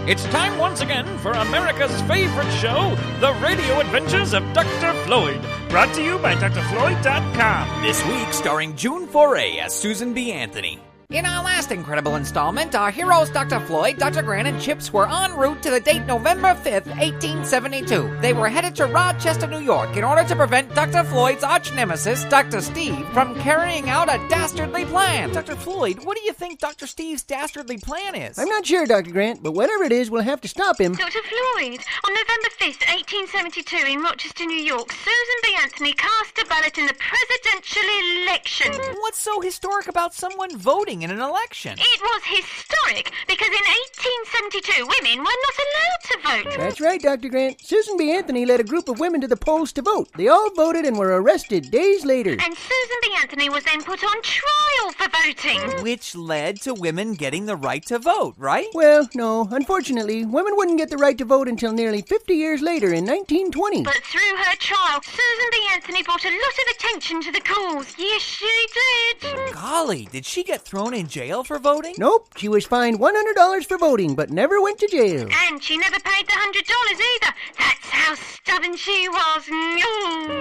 It's time once again for America's favorite show, The Radio Adventures of Dr. Floyd. Brought to you by drfloyd.com. This week, starring June Foray as Susan B. Anthony. In our last incredible installment, our heroes Dr. Floyd, Dr. Grant, and C.H.I.P.S were en route to the date November 5th, 1872. They were headed to Rochester, New York, in order to prevent Dr. Floyd's arch-nemesis, Dr. Steve, from carrying out a dastardly plan. Dr. Floyd, what do you think Dr. Steve's dastardly plan is? I'm not sure, Dr. Grant, but whatever it is, we'll have to stop him. Dr. Floyd, on November 5th, 1872, in Rochester, New York, Susan B. Anthony cast a ballot in the presidential election. What's so historic about someone voting in an election? It was historic because in 1872, women were not allowed to vote. That's right, Dr. Grant. Susan B. Anthony led a group of women to the polls to vote. They all voted and were arrested days later. And Susan B. Anthony was then put on trial for voting. Which led to women getting the right to vote, right? Well, no. Unfortunately, women wouldn't get the right to vote until nearly 50 years later in 1920. But through her trial, Susan B. Anthony brought a lot of attention to the cause. Yes, she did. Golly, did she get thrown in jail for voting? Nope, she was fined $100 for voting, but never went to jail. And she never paid the $100 either. That's how stubborn she was.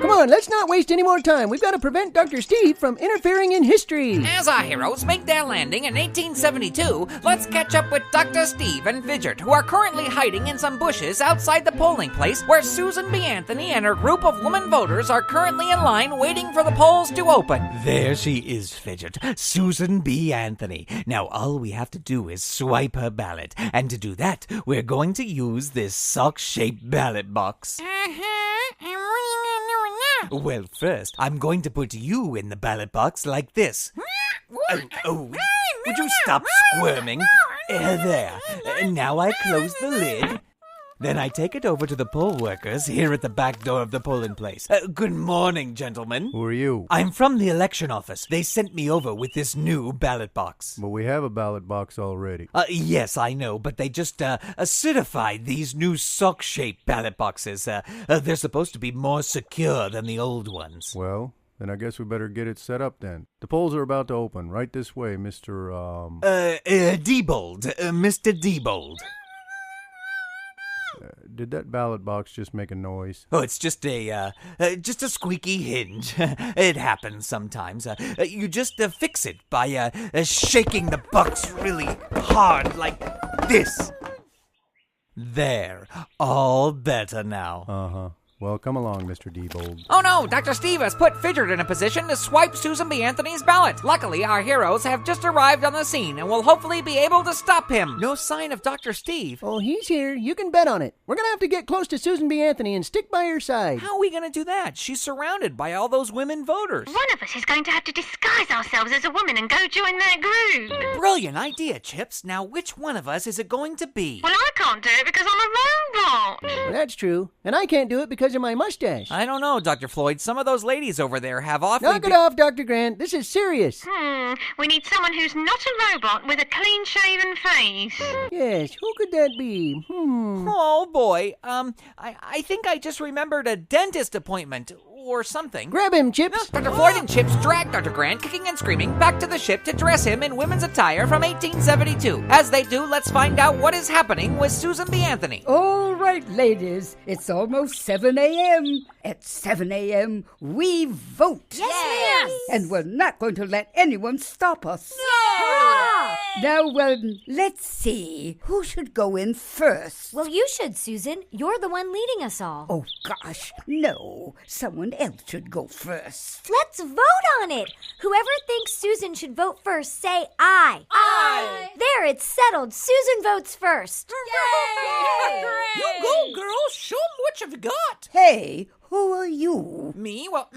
Come on, let's not waste any more time. We've got to prevent Dr. Steve from interfering in history. As our heroes make their landing in 1872, let's catch up with Dr. Steve and Fidgert, who are currently hiding in some bushes outside the polling place where Susan B. Anthony and her group of women voters are currently in line waiting for the polls to open. There she is, Fidgert, Susan B. Anthony. Now all we have to do is swipe her ballot, and to do that, we're going to use this sock-shaped ballot box. And what are you going to do with that? Well, first, I'm going to put you in the ballot box like this. Would you stop squirming? There. Now I close the lid. Then I take it over to the poll workers here at the back door of the polling place. Good morning, gentlemen. Who are you? I'm from the election office. They sent me over with this new ballot box. Well, we have a ballot box already. Yes, I know, but they just certified these new sock-shaped ballot boxes. They're supposed to be more secure than the old ones. Well, then I guess we better get it set up then. The polls are about to open. Right this way, Mr. Diebold. Mr. Diebold. Did that ballot box just make a noise? Oh, it's just a squeaky hinge. It happens sometimes. You just fix it by shaking the box really hard like this. There. All better now. Uh-huh. Well, come along, Mr. Diebold. Oh no, Dr. Steve has put Fidgert in a position to swipe Susan B. Anthony's ballot. Luckily, our heroes have just arrived on the scene and will hopefully be able to stop him. No sign of Dr. Steve. Oh, he's here. You can bet on it. We're going to have to get close to Susan B. Anthony and stick by her side. How are we going to do that? She's surrounded by all those women voters. One of us is going to have to disguise ourselves as a woman and go join their group. Brilliant idea, Chips. Now, which one of us is it going to be? Well, I can't do it because I'm a robot. Well, that's true. And I can't do it because of my mustache. I don't know, Dr. Floyd. Some of those ladies over there have awfully... Knock it off, Dr. Grant. This is serious. We need someone who's not a robot with a clean-shaven face. Yes, who could that be? Oh, boy. I think I just remembered a dentist appointment or something. Grab him, Chips. Dr. Floyd and C.H.I.P.S drag Dr. Grant, kicking and screaming, back to the ship to dress him in women's attire from 1872. As they do, let's find out what is happening with Susan B. Anthony. All right, ladies, it's almost 7 a.m. At 7 a.m., we vote. Yes. And we're not going to let anyone stop us. Hurrah! Now, let's see. Who should go in first? Well, you should, Susan. You're the one leading us all. Oh, gosh, no. Someone else should go first. Let's vote on it. Whoever thinks Susan should vote first, say aye. Aye. There, it's settled. Susan votes first. Yay! You go, girls. Show 'em what you've got. Hey, who are you? Me? Well,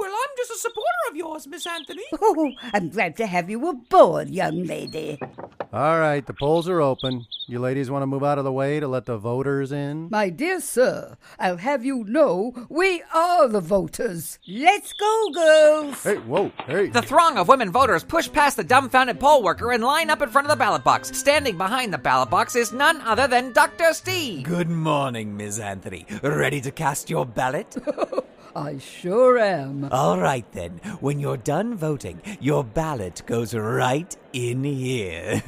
I'm just a supporter of yours, Miss Anthony. Oh, I'm glad to have you aboard, young lady. All right, the polls are open. You ladies want to move out of the way to let the voters in? My dear sir, I'll have you know we are the voters. Let's go, girls. Hey, whoa, hey. The throng of women voters push past the dumbfounded poll worker and line up in front of the ballot box. Standing behind the ballot box is none other than Dr. Steve. Good morning, Miss Anthony. Ready to cast your ballot? I sure am. All right, then. When you're done voting, your ballot goes right in here.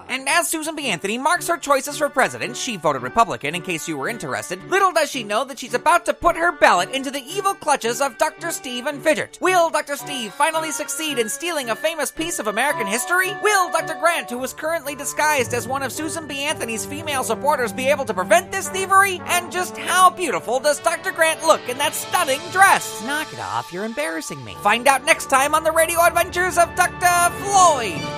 And as Susan B. Anthony marks her choices for president, she voted Republican in case you were interested, little does she know that she's about to put her ballot into the evil clutches of Dr. Steve and Fidgert. Will Dr. Steve finally succeed in stealing a famous piece of American history? Will Dr. Grant, who is currently disguised as one of Susan B. Anthony's female supporters, be able to prevent this thievery? And just how beautiful does Dr. Grant look in that stunning dress? Knock it off, you're embarrassing me. Find out next time on the radio adventures of Dr. Floyd.